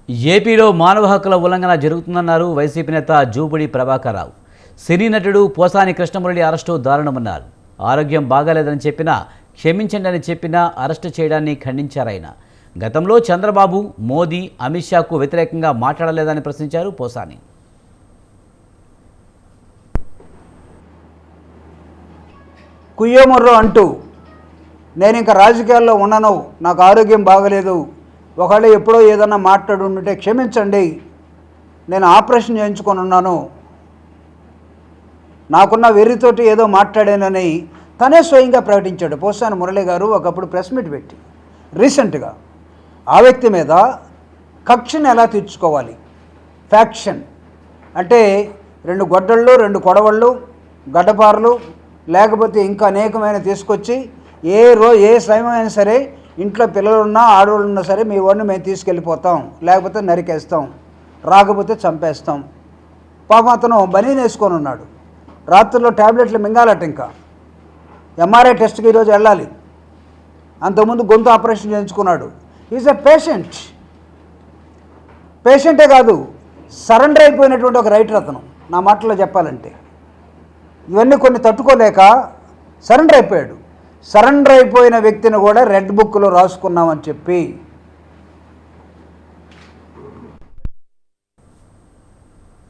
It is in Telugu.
ఏపీలో మానవ హక్కుల ఉల్లంఘన జరుగుతుందన్నారు వైసీపీ నేత జూబుడి ప్రభాకర్ రావు. సినీ నటుడు పోసాని కృష్ణమురళి అరెస్టు దారుణమన్నారు. ఆరోగ్యం బాగాలేదని చెప్పినా క్షమించండి అని చెప్పినా అరెస్టు చేయడాన్ని ఖండించారాయన. గతంలో చంద్రబాబు, మోదీ, అమిత్ షాకు వ్యతిరేకంగా మాట్లాడలేదని ప్రశ్నించారు పోసాని. కుయ్యోమర్రో అంటూ నేను ఇంకా రాజకీయాల్లో ఉన్నాను, నాకు ఆరోగ్యం బాగలేదు, ఒకవేళ ఎప్పుడో ఏదన్నా మాట్లాడుంటే క్షమించండి, నేను ఆపరేషన్ చేయించుకొని ఉన్నాను, నాకున్న వెర్రితోటి ఏదో మాట్లాడానని తనే స్వయంగా ప్రకటించాడు పోసాని మురళి గారు. ఒకప్పుడు ప్రెస్ మీట్ పెట్టి రీసెంట్గా ఆ వ్యక్తి మీద కక్షను ఎలా తీర్చుకోవాలి, ఫ్యాక్షన్ అంటే 2 గొడ్డళ్ళు, 2 కొడవళ్ళు, గడ్డపారలు, లేకపోతే ఇంకా అనేకమైన తీసుకొచ్చి ఏ సమయమైనా సరే ఇంట్లో పిల్లలున్నా ఆడవాళ్ళు ఉన్నా సరే మీ వాడిని మేము తీసుకెళ్ళిపోతాం, లేకపోతే నరికేస్తాం, రాకపోతే చంపేస్తాం. పాపం అతను బనీన్ వేసుకొని ఉన్నాడు, రాత్రుల్లో ట్యాబ్లెట్లు మింగాలట, ఇంకా ఎంఆర్ఐ టెస్ట్కి ఈరోజు వెళ్ళాలి, అంతకుముందు గొంతు ఆపరేషన్ చేయించుకున్నాడు. ఈజ్ ఎ పేషెంటే కాదు, సరెండర్ అయిపోయినటువంటి ఒక రైటర్ అతను. నా మాటలో చెప్పాలంటే ఇవన్నీ కొన్ని తట్టుకోలేక సరెండర్ అయిపోయాడు. సరెండర్ అయిపోయిన వ్యక్తిని కూడా రెడ్ బుక్లో రాసుకున్నామని చెప్పి